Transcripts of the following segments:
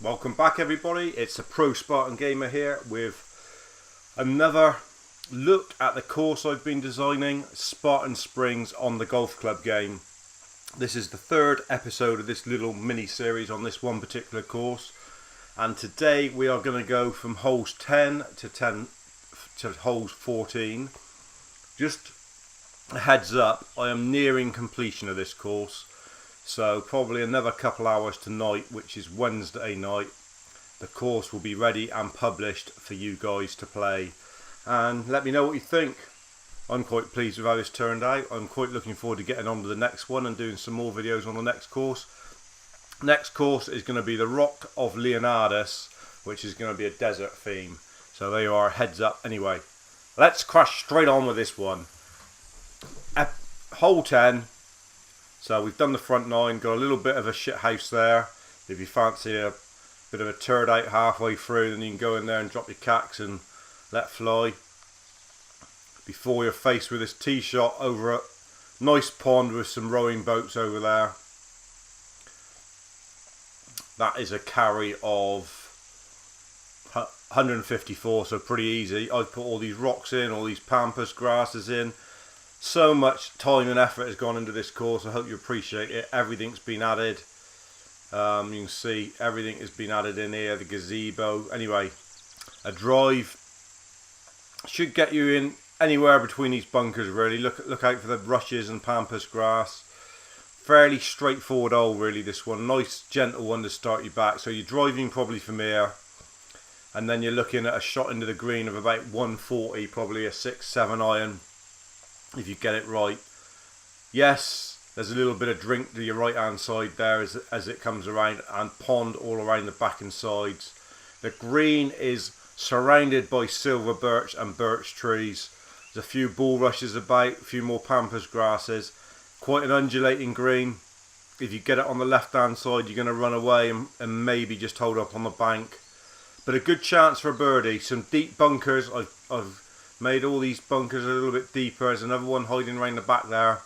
Welcome back everybody, it's TheProSpartanGamer here with another look at the course I've been designing, Spartan Springs on the golf club game. This is the third episode of this little mini series on this one particular course, and today we are going to go from holes 10 to holes 14. Just a heads up, I am nearing completion of this course. So probably another couple hours tonight, which is Wednesday night, the course will be ready and published for you guys to play. And let me know what you think. I'm quite pleased with how this turned out. I'm quite looking forward to getting on to the next one and doing some more videos on the next course. Next course is going to be the Rock of Leonardus, which is going to be a desert theme. So there you are, heads up. Anyway, let's crash straight on with this one. Hole 10. So we've done the front 9, got a little bit of a shit house there. If you fancy a bit of a turd out halfway through, then you can go in there and drop your cacks and let fly. Before you're faced with this tee shot over a nice pond with some rowing boats over there. That is a carry of 154, so pretty easy. I've put all these rocks in, all these pampas grasses in. So much time and effort has gone into this course. I hope you appreciate it. Everything's been added. You can see everything has been added in here. The gazebo. Anyway, a drive should get you in anywhere between these bunkers. Really, look out for the rushes and pampas grass. Fairly straightforward hole, really. This one, nice gentle one to start you back. So you're driving probably from here, and then you're looking at a shot into the green of about 140, probably a 6-7 iron. If you get it right. Yes, there's a little bit of drink to your right hand side there as it comes around, and pond all around the back and sides. The green is surrounded by silver birch and birch trees. There's a few bulrushes about, a few more pampas grasses. Quite an undulating green. If you get it on the left hand side, you're going to run away and maybe just hold up on the bank. But a good chance for a birdie. Some deep bunkers. I've made all these bunkers a little bit deeper. There's another one hiding around the back there.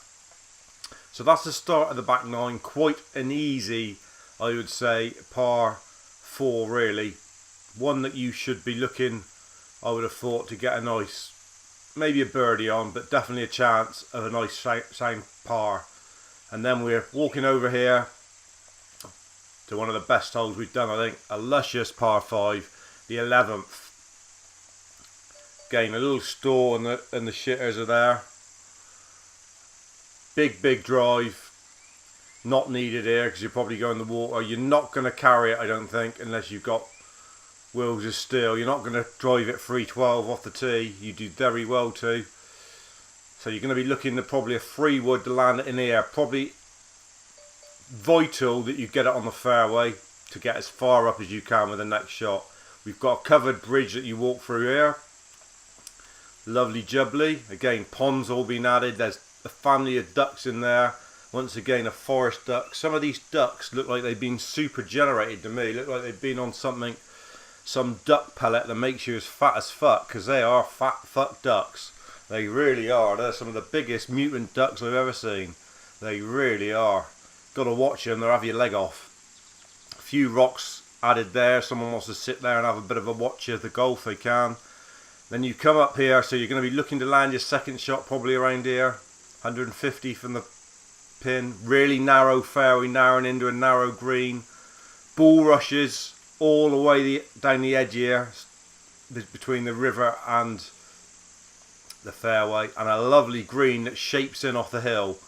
So that's the start of the back 9. Quite an easy, I would say, par 4 really. One that you should be looking, I would have thought, to get a nice, maybe a birdie on, but definitely a chance of a nice sound par. And then we're walking over here to one of the best holes we've done, I think. A luscious par 5, the 11th. Again, a little store and the shitters are there. Big drive. Not needed here because you're probably going in the water. You're not going to carry it, I don't think, unless you've got wheels of steel. You're not going to drive it 312 off the tee. You do very well to. So you're going to be looking at probably a 3 wood to land it in the air. Probably vital that you get it on the fairway to get as far up as you can with the next shot. We've got a covered bridge that you walk through here. Lovely jubbly. Again, ponds all been added. There's a family of ducks in there. Once again, a forest duck. Some of these ducks look like they've been super generated to me. Look like they've been on something, some duck pellet that makes you as fat as fuck, because they are fat fuck ducks. They really are. They're some of the biggest mutant ducks I've ever seen. They really are. Got to watch them. They'll have your leg off. A few rocks added there. Someone wants to sit there and have a bit of a watch of the golf, they can. Then you come up here, so you're going to be looking to land your second shot probably around here. 150 from the pin. Really narrow fairway, narrowing into a narrow green. Bulrushes all the way down the edge here, between the river and the fairway. And a lovely green that shapes in off the hill.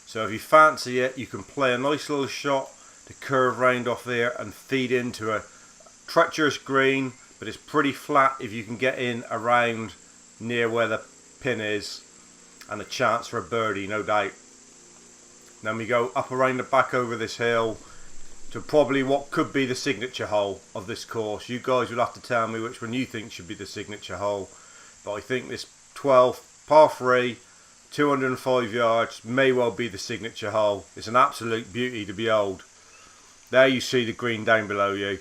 So if you fancy it, you can play a nice little shot to curve round off there and feed into a treacherous green. But it's pretty flat if you can get in around near where the pin is, and a chance for a birdie, no doubt. Then we go up around the back over this hill to probably what could be the signature hole of this course. You guys will have to tell me which one you think should be the signature hole. But I think this 12th par 3, 205 yards may well be the signature hole. It's an absolute beauty to behold. There you see the green down below you.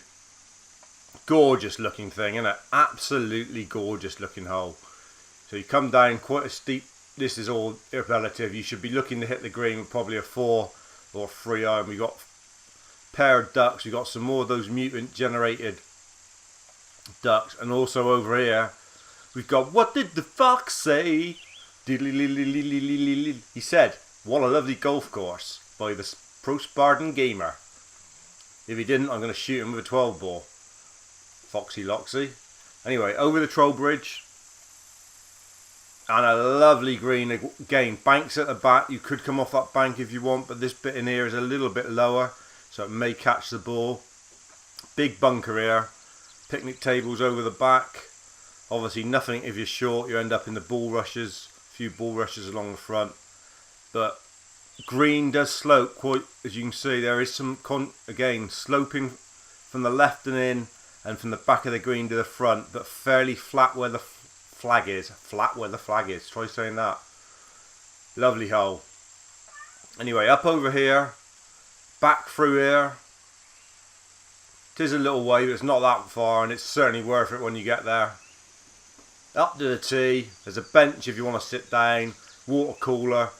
Gorgeous looking thing, isn't it? Absolutely gorgeous looking hole. So you come down quite a steep. This is all relative. You should be looking to hit the green with probably a 4 or 3 iron. We got pair of ducks. We've got some more of those mutant generated ducks. And also over here, we've got, what did the fox say? He said, what a lovely golf course by the TheProSpartanGamer. If he didn't, I'm going to shoot him with a 12 ball. Foxy Loxy. Anyway, over the troll bridge. And a lovely green again. Banks at the back. You could come off that bank if you want, but this bit in here is a little bit lower, so it may catch the ball. Big bunker here. Picnic tables over the back. Obviously nothing if you're short. You end up in the ball rushes. A few ball rushes along the front. But green does slope quite, as you can see. There is some, again, sloping from the left and in, and from the back of the green to the front, but fairly flat where the flag is. Flat where the flag is. Try saying that. Lovely hole. Anyway, up over here, back through here. It is a little way, but it's not that far, and it's certainly worth it when you get there. Up to the tee. There's a bench if you want to sit down. Water cooler.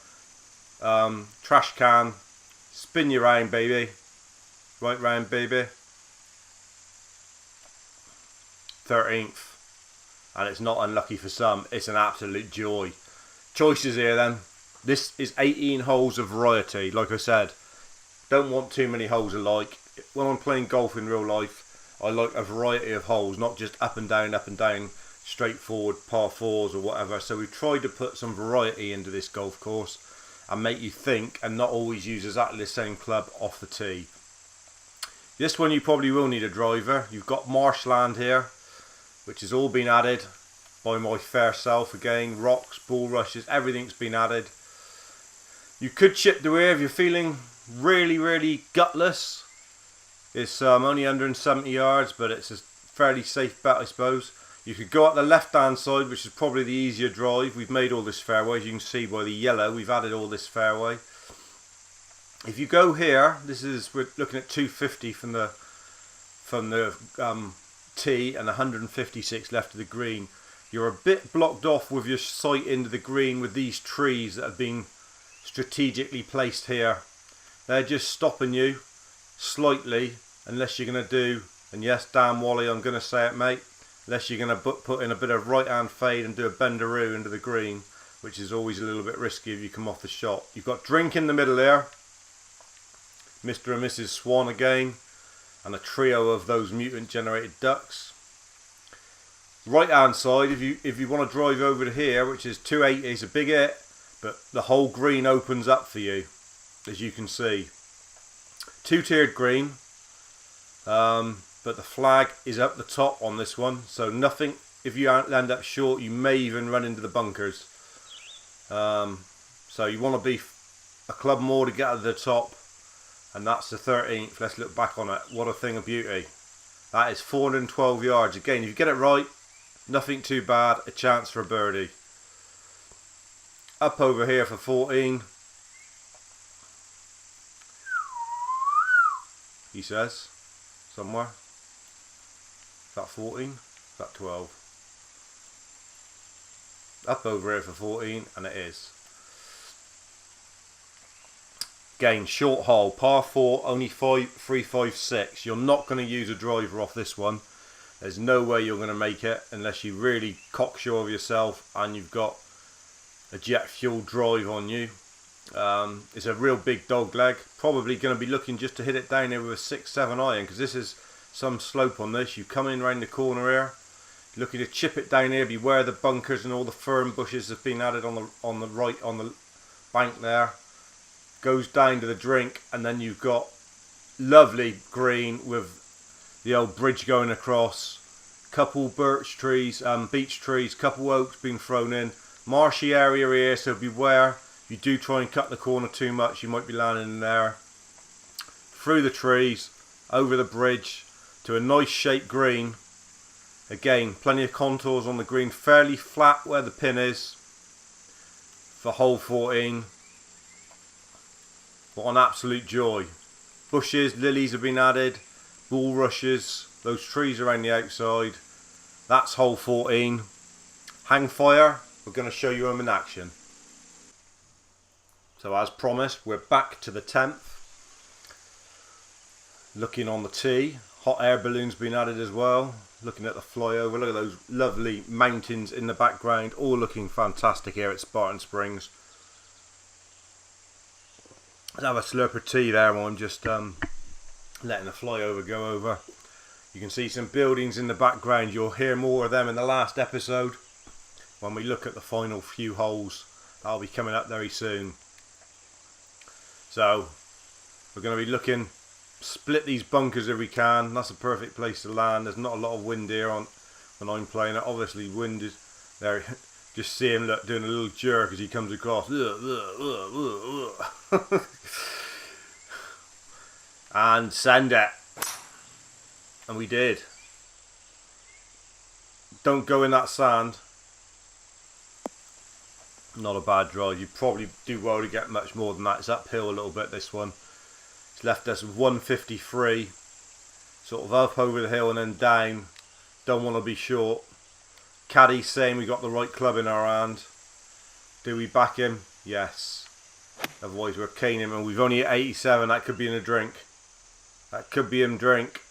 Trash can. Spin you round, baby. Right round, baby. 13th. And it's not unlucky for some. It's an absolute joy. Choices here then. This is 18 holes of variety. Like I said, don't want too many holes alike. When I'm playing golf in real life, I like a variety of holes, not just up and down, straightforward par fours or whatever. So we've tried to put some variety into this golf course and make you think, and not always use exactly the same club off the tee. This one you probably will need a driver. You've got marshland here, which has all been added by my fair self again. Rocks, ball rushes, everything's been added. You could chip to here if you're feeling really gutless. It's only 170 yards, but it's a fairly safe bet, I suppose. You could go up the left hand side, which is probably the easier drive. We've made all this fairway, as you can see by the yellow. We've added all this fairway. If you go here, we're looking at 250 from the tee and 156 left of the green. You're a bit blocked off with your sight into the green with these trees that have been strategically placed here. They're just stopping you slightly, unless you're going to do, and yes, damn Wally, I'm going to say it, mate, unless you're going to put in a bit of right hand fade and do a bendaroo into the green, which is always a little bit risky if you come off the shot. You've got drink in the middle there, Mr. and Mrs. Swan again, and a trio of those mutant generated ducks. Right hand side, if you want to drive over to here, which is 280, it's a big hit, but the whole green opens up for you, as you can see. Two-tiered green, but the flag is up the top on this one, so nothing, if you end up short, you may even run into the bunkers. So you want to be a club more to get to the top, and that's the 13th. Let's look back on it. What a thing of beauty. That is 412 yards. Again, if you get it right, nothing too bad, a chance for a birdie. Up over here for 14. He says, somewhere. Is that 14? Is that 12? Up over here for 14, and it is. Again, short hole, par 4, only 356. You're not going to use a driver off this one. There's no way you're going to make it unless you really cocksure of yourself and you've got a jet fuel drive on you. It's a real big dog leg. Probably going to be looking just to hit it down here with a 6-7 iron, because this is some slope on this. You come in around the corner here, looking to chip it down here. Beware the bunkers and all the fern bushes have been added on the right on the bank there. Goes down to the drink, and then you've got lovely green with the old bridge going across. Couple birch trees, beech trees, couple oaks being thrown in. Marshy area here, so beware. If you do try and cut the corner too much, you might be landing in there. Through the trees, over the bridge, to a nice shaped green. Again, plenty of contours on the green, fairly flat where the pin is for hole 14. What an absolute joy. Bushes, lilies have been added, bulrushes, those trees around the outside. That's hole 14. Hang fire, we're going to show you them in action. So as promised, we're back to the 10th. Looking on the tee, hot air balloons been added as well. Looking at the flyover, look at those lovely mountains in the background, all looking fantastic here at Spartan Springs. Let's have a slurp of tea there while I'm just letting the flyover go over. You can see some buildings in the background. You'll hear more of them in the last episode when we look at the final few holes. That'll be coming up very soon. So we're going to be looking, split these bunkers if we can. That's a perfect place to land. There's not a lot of wind here on when I'm playing it. Obviously wind is there. Just see him look, doing a little jerk as he comes across. And send it. And we did. Don't go in that sand. Not a bad drive. You probably do well to get much more than that. It's uphill a little bit, this one. It's left us 153. Sort of up over the hill and then down. Don't want to be short. Caddy's saying we got the right club in our hand. Do we back him? Yes. Otherwise we're caning him, and we've only at 87. That could be in a drink. That could be him drink.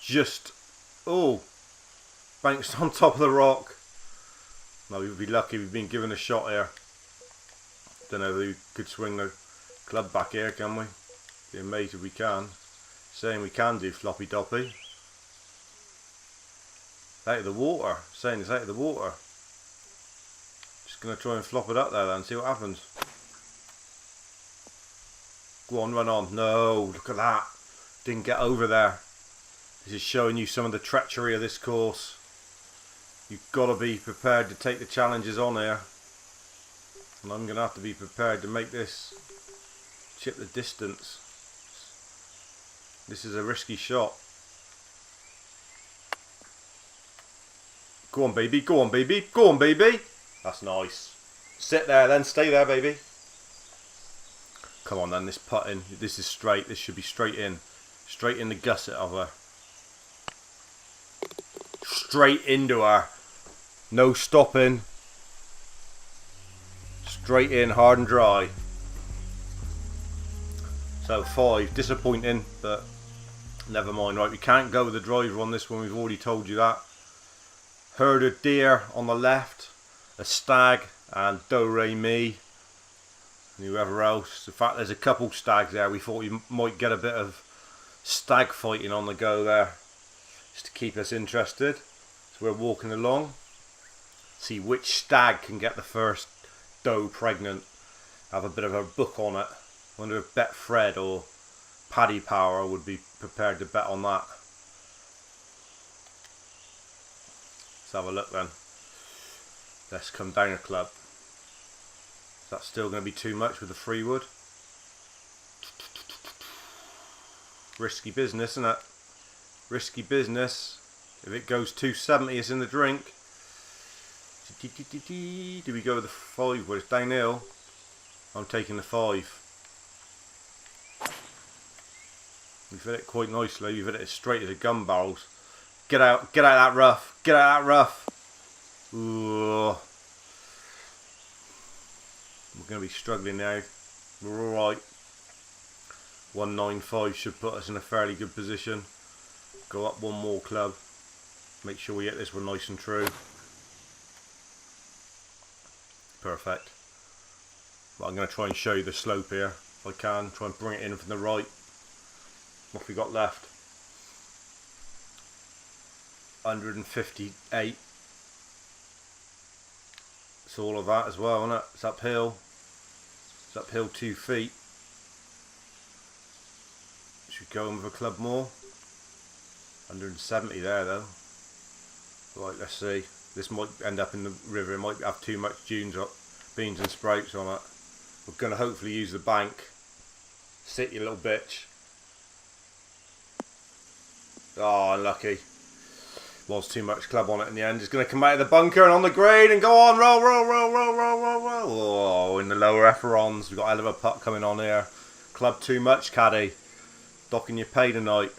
Just, oh, bounced on top of the rock. No, we'd be lucky. We've been given a shot here. Don't know if we could swing the club back here, can we? Be amazed if we can. Saying we can do floppy doppy. Out of the water. Saying it's out of the water. Just going to try and flop it up there then, see what happens. Go on, run on. No, look at that. Didn't get over there. This is showing you some of the treachery of this course. You've got to be prepared to take the challenges on here. And I'm going to have to be prepared to make this chip the distance. This is a risky shot. Go on, baby. Go on, baby. Go on, baby. That's nice. Sit there then. Stay there, baby. Come on then. This putting. This is straight. This should be straight in. Straight in the gusset of her. Straight into her. No stopping. Straight in, hard and dry. So 5. Disappointing, but never mind. Right, we can't go with the driver on this one. We've already told you that. Herd of deer on the left. A stag and do-re-mi. And whoever else. In fact, there's a couple stags there. We thought we might get a bit of stag fighting on the go there. Just to keep us interested. So we're walking along. See which stag can get the first doe pregnant. Have a bit of a book on it. Wonder if Bet Fred or Paddy Power would be prepared to bet on that. Let's have a look then. Let's come down a club. Is that still going to be too much with the free wood? Risky business, isn't it? Risky business. If it goes 270, it's in the drink. Do we go with the 5 wood? It's downhill. I'm taking the 5. We've hit it quite nicely. We've hit it as straight as a gun barrels. Get out that rough. Get out that rough. Ooh. We're going to be struggling now. We're alright. 195 should put us in a fairly good position. Go up one more club. Make sure we get this one nice and true. Perfect. But I'm going to try and show you the slope here. If I can. Try and bring it in from the right. What have we got left? 158. It's all of that as well, isn't it? It's uphill. It's uphill 2 feet. Should go in with a club more. 170 there though. Right, let's see. This might end up in the river. It might have too much beans and sprouts on it. We're going to hopefully use the bank. Sit, you little bitch. Oh, unlucky. Was too much club on it in the end. It's going to come out of the bunker and on the green and go on. Roll, roll, roll, roll, roll, roll, roll. Oh, in the lower efferons. We've got a hell of a putt coming on here. Club too much, caddy. Docking your pay tonight.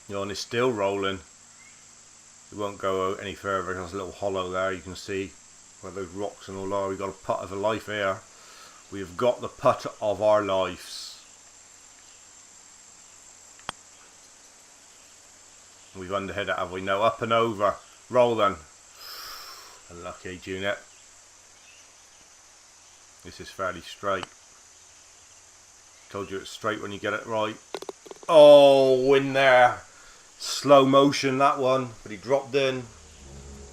And it's still rolling. It won't go any further. There's a little hollow there. You can see where those rocks and all are. We've got a putt of a life here. We've got the putt of our lives. We've underhit it, have we? No, up and over. Roll then. Unlucky, Junit. This is fairly straight. Told you it's straight when you get it right. Oh, in there. Slow motion, that one. But he dropped in.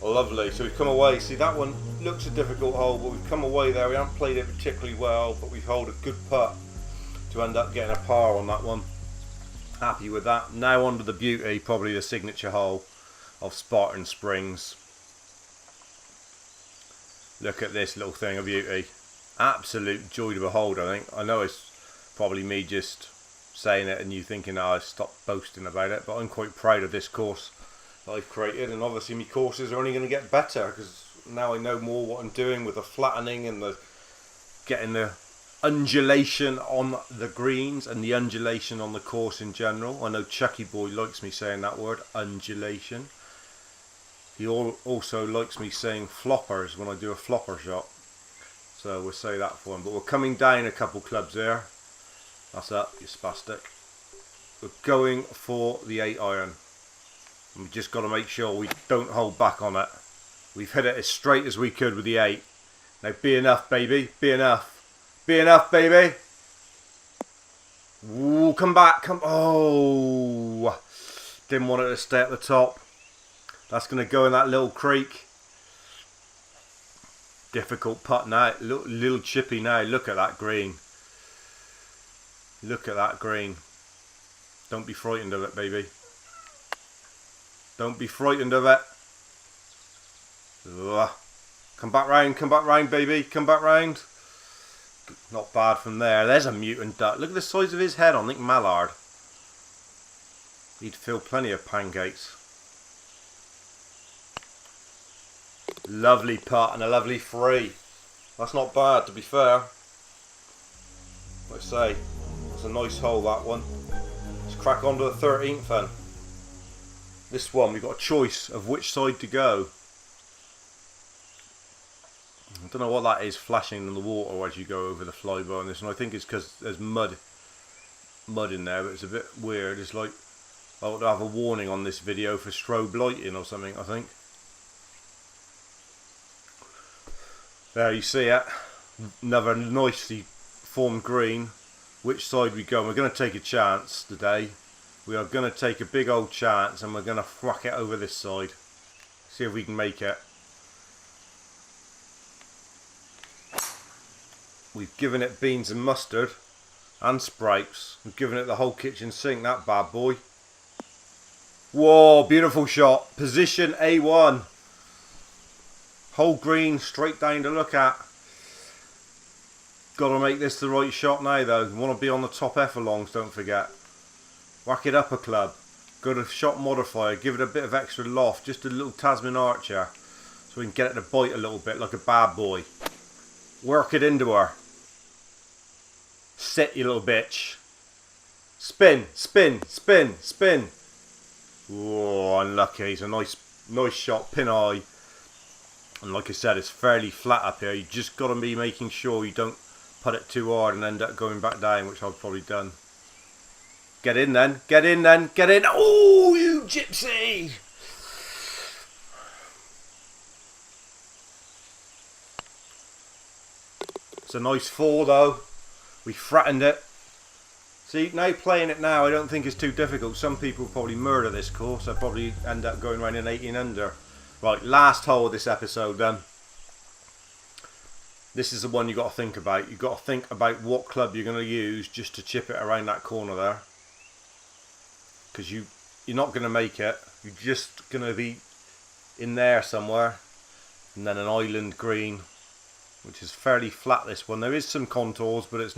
Lovely. So we've come away. See, that one looks a difficult hole, but we've come away there. We haven't played it particularly well, but we've held a good putt to end up getting a par on that one. Happy with that. Now on to the beauty, probably the signature hole of Spartan Springs. Look at this little thing of beauty. Absolute joy to behold, I think. I know it's probably me just saying it and you thinking, oh, I stopped boasting about it, but I'm quite proud of this course that I've created, and obviously my courses are only going to get better because now I know more what I'm doing with the flattening and the getting the undulation on the greens and the undulation on the course in general. I know Chucky Boy likes me saying that word, undulation. He also likes me saying floppers when I do a flopper shot. So we'll say that for him. But we're coming down a couple clubs there. That's up, you spastic. We're going for the 8-iron. And we just got to make sure we don't hold back on it. We've hit it as straight as we could with the 8. Now be enough, baby. Be enough. Be enough, baby. Ooh, come back. Come. Oh. Didn't want it to stay at the top. That's going to go in that little creek. Difficult putt now. Little chippy now. Look at that green. Look at that green. Don't be frightened of it, baby. Don't be frightened of it. Ugh. Come back round, baby. Come back round. Not bad from there. There's a mutant duck. Look at the size of his head on Nick Mallard. He'd fill plenty of pancakes. Lovely putt and a lovely free. That's not bad, to be fair. Like I say, it's a nice hole, that one. Let's crack on to the 13th then. This one, we've got a choice of which side to go. I don't know what that is flashing in the water as you go over the flyby on this one. I think it's because there's mud in there, but it's a bit weird. It's like I ought to have a warning on this video for strobe lighting or something, I think. There you see it. Another nicely formed green. Which side we go? We're going to take a chance today. We are going to take a big old chance and we're going to whack it over this side. See if we can make it. We've given it beans and mustard and Spripes. We've given it the whole kitchen sink, that bad boy. Whoa, beautiful shot. Position A1. Whole green, straight down to look at. Got to make this the right shot now though. You want to be on the top F-alongs, don't forget. Whack it up a club. Got a shot modifier, give it a bit of extra loft, just a little Tasman Archer. So we can get it to bite a little bit like a bad boy. Work it into her. Sit, you little bitch. Spin, spin, spin, spin. Oh, unlucky. It's a nice shot, pin eye. And like I said, it's fairly flat up here. You just got to be making sure you don't put it too hard and end up going back down, which I've probably done. Get in then, get in then, get in. Oh, you gypsy! It's a nice 4 though. We flattened it. See, now playing it now, I don't think it's too difficult. Some people probably murder this course. I probably end up going around an 18 under. Right, last hole of this episode then. This is the one you got to think about. You've got to think about what club you're going to use just to chip it around that corner there. Because you're not going to make it. You're just going to be in there somewhere. And then an island green, which is fairly flat, this one. There is some contours, but it's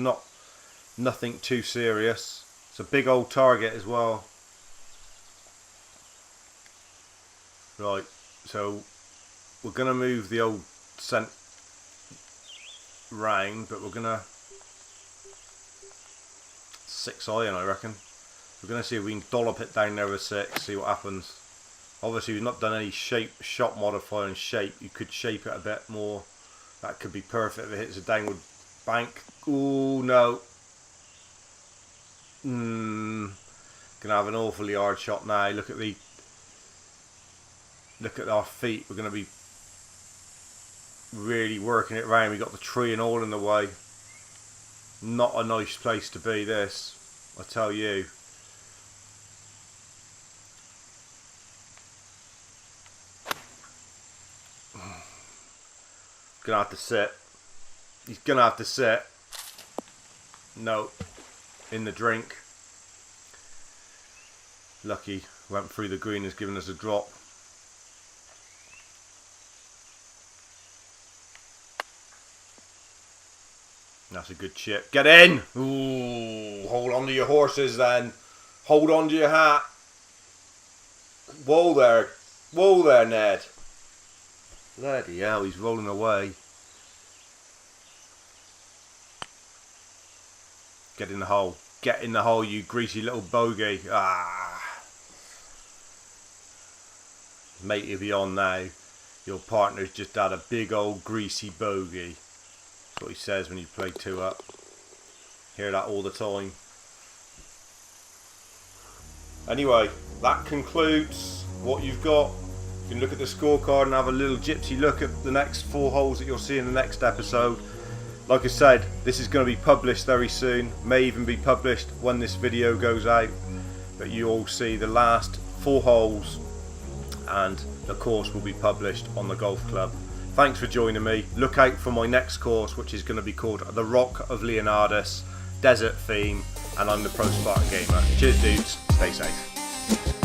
nothing too serious. It's a big old target as well. Right, so we're going to move the old scent round, but we're going to 6-iron, I reckon. We're going to see if we can dollop it down there with 6, see what happens. Obviously we've not done any shot modifier and shape. You could shape it a bit more. That could be perfect if it hits a downward bank. Ooh, no. Gonna have an awfully hard shot now. Look at the Look at our feet. We're going to be really working it around. We got the tree and all in the way. Not a nice place to be, this, I tell you. Gonna have to sit. He's gonna have to sit. No, in the drink. Lucky went through the green, has given us a drop. That's a good chip. Get in! Ooh, hold on to your horses then. Hold on to your hat. Whoa there. Whoa there, Ned. Bloody hell, he's rolling away. Get in the hole. Get in the hole, you greasy little bogey. Ah. Mate, you'll be on now. Your partner's just had a big old greasy bogey. That's what he says when you play 2 up. Hear that all the time. Anyway, that concludes what you've got. You can look at the scorecard and have a little gypsy look at the next 4 holes that you'll see in the next episode. Like I said, this is going to be published very soon. May even be published when this video goes out. But you all see the last 4 holes, and the course will be published on the golf club. Thanks for joining me. Look out for my next course, which is going to be called The Rock of Leonardus, desert theme, and I'm the Pro Spartan Gamer. Cheers dudes, stay safe.